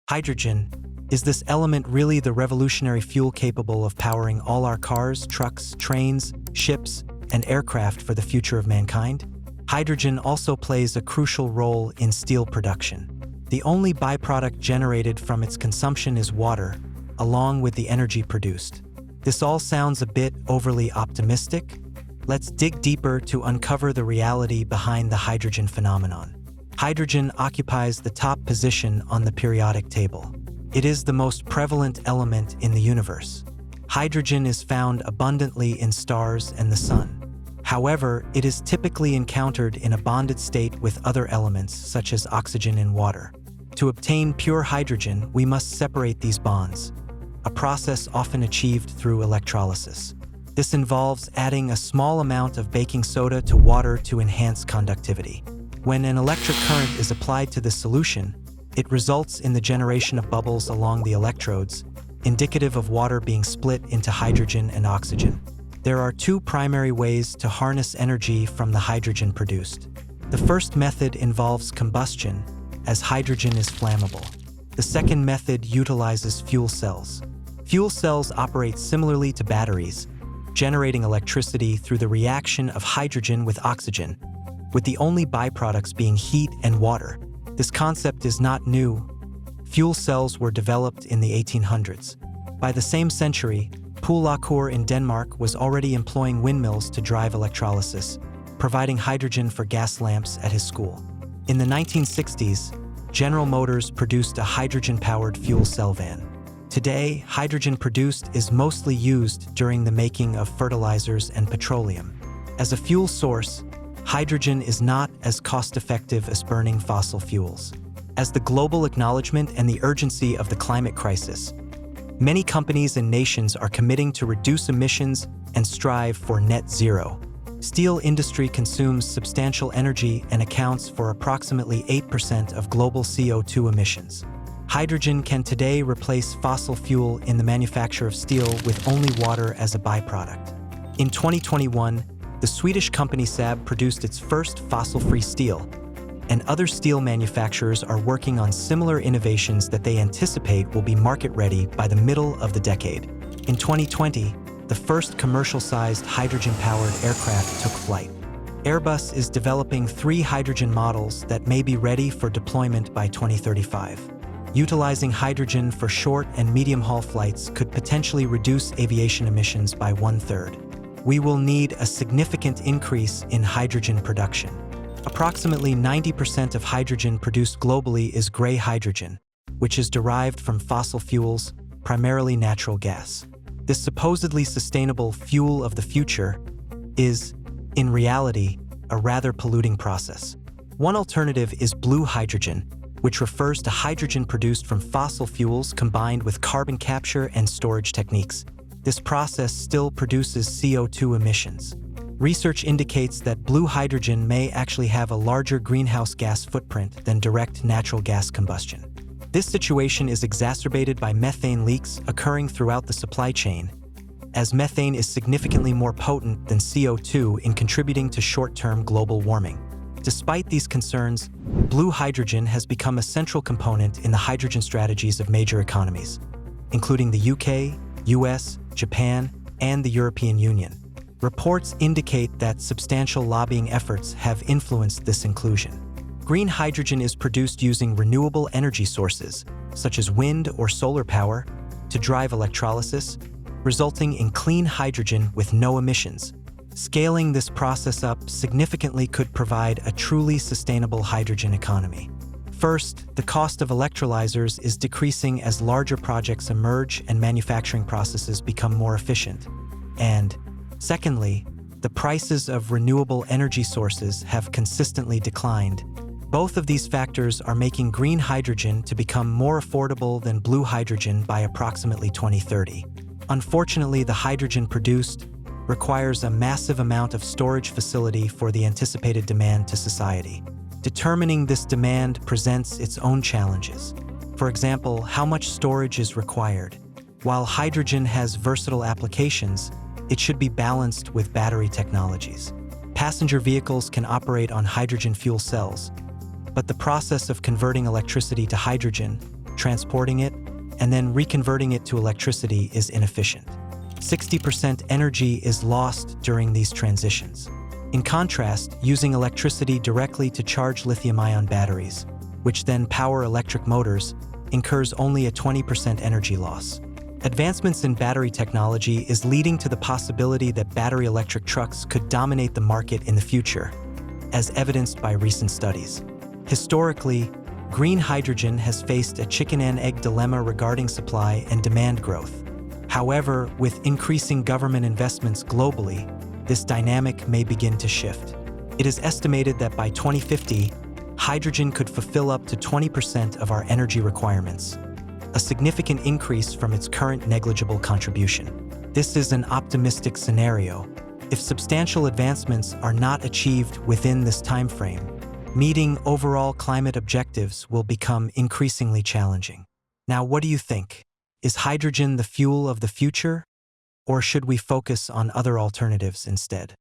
Hydrogen. Is this element really the revolutionary fuel capable of powering all our cars, trucks, trains, ships, and aircraft for the future of mankind? Hydrogen also plays a crucial role in steel production. The only byproduct generated from its consumption is water, along with the energy produced. This all sounds a bit overly optimistic. Let's dig deeper to uncover the reality behind the hydrogen phenomenon. Hydrogen occupies the top position on the periodic table. It is the most prevalent element in the universe. Hydrogen is found abundantly in stars and the sun. However, it is typically encountered in a bonded state with other elements, such as oxygen and water. To obtain pure hydrogen, we must separate these bonds, a process often achieved through electrolysis. This involves adding a small amount of baking soda to water to enhance conductivity. When an electric current is applied to this solution, it results in the generation of bubbles along the electrodes, indicative of water being split into hydrogen and oxygen. There are two primary ways to harness energy from the hydrogen produced. The first method involves combustion, as hydrogen is flammable. The second method utilizes fuel cells. Fuel cells operate similarly to batteries, generating electricity through the reaction of hydrogen with oxygen, with the only byproducts being heat and water. This concept is not new. Fuel cells were developed in the 1800s. By the same century, Poulacour in Denmark was already employing windmills to drive electrolysis, providing hydrogen for gas lamps at his school. In the 1960s, General Motors produced a hydrogen-powered fuel cell van. Today, hydrogen produced is mostly used during the making of fertilizers and petroleum. As a fuel source, hydrogen is not as cost-effective as burning fossil fuels. As the global acknowledgement and the urgency of the climate crisis, many companies and nations are committing to reduce emissions and strive for net zero. Steel industry consumes substantial energy and accounts for approximately 8% of global CO2 emissions. Hydrogen can today replace fossil fuel in the manufacture of steel with only water as a byproduct. In 2021, the Swedish company Saab produced its first fossil-free steel, and other steel manufacturers are working on similar innovations that they anticipate will be market-ready by the middle of the decade. In 2020, the first commercial-sized hydrogen-powered aircraft took flight. Airbus is developing 3 hydrogen models that may be ready for deployment by 2035. Utilizing hydrogen for short and medium-haul flights could potentially reduce aviation emissions by 1/3. We will need a significant increase in hydrogen production. Approximately 90% of hydrogen produced globally is gray hydrogen, which is derived from fossil fuels, primarily natural gas. This supposedly sustainable fuel of the future is, in reality, a rather polluting process. One alternative is blue hydrogen, which refers to hydrogen produced from fossil fuels combined with carbon capture and storage techniques. This process still produces CO2 emissions. Research indicates that blue hydrogen may actually have a larger greenhouse gas footprint than direct natural gas combustion. This situation is exacerbated by methane leaks occurring throughout the supply chain, as methane is significantly more potent than CO2 in contributing to short-term global warming. Despite these concerns, blue hydrogen has become a central component in the hydrogen strategies of major economies, including the UK, US, Japan, and the European Union. Reports indicate that substantial lobbying efforts have influenced this inclusion. Green hydrogen is produced using renewable energy sources, such as wind or solar power, to drive electrolysis, resulting in clean hydrogen with no emissions. Scaling this process up significantly could provide a truly sustainable hydrogen economy. First, the cost of electrolyzers is decreasing as larger projects emerge and manufacturing processes become more efficient. And secondly, the prices of renewable energy sources have consistently declined. Both of these factors are making green hydrogen to become more affordable than blue hydrogen by approximately 2030. Unfortunately, the hydrogen produced requires a massive amount of storage facility for the anticipated demand to society. Determining this demand presents its own challenges. For example, how much storage is required? While hydrogen has versatile applications, it should be balanced with battery technologies. Passenger vehicles can operate on hydrogen fuel cells, but the process of converting electricity to hydrogen transporting it, and then reconverting it to electricity is inefficient. 60% energy is lost during these transitions. In contrast, using electricity directly to charge lithium-ion batteries, which then power electric motors, incurs only a 20% energy loss. Advancements in battery technology is leading to the possibility that battery electric trucks could dominate the market in the future, as evidenced by recent studies. Historically, green hydrogen has faced a chicken-and-egg dilemma regarding supply and demand growth. However, with increasing government investments globally, this dynamic may begin to shift. It is estimated that by 2050, hydrogen could fulfill up to 20% of our energy requirements, a significant increase from its current negligible contribution. This is an optimistic scenario. If substantial advancements are not achieved within this timeframe, meeting overall climate objectives will become increasingly challenging. Now, what do you think? Is hydrogen the fuel of the future, or should we focus on other alternatives instead?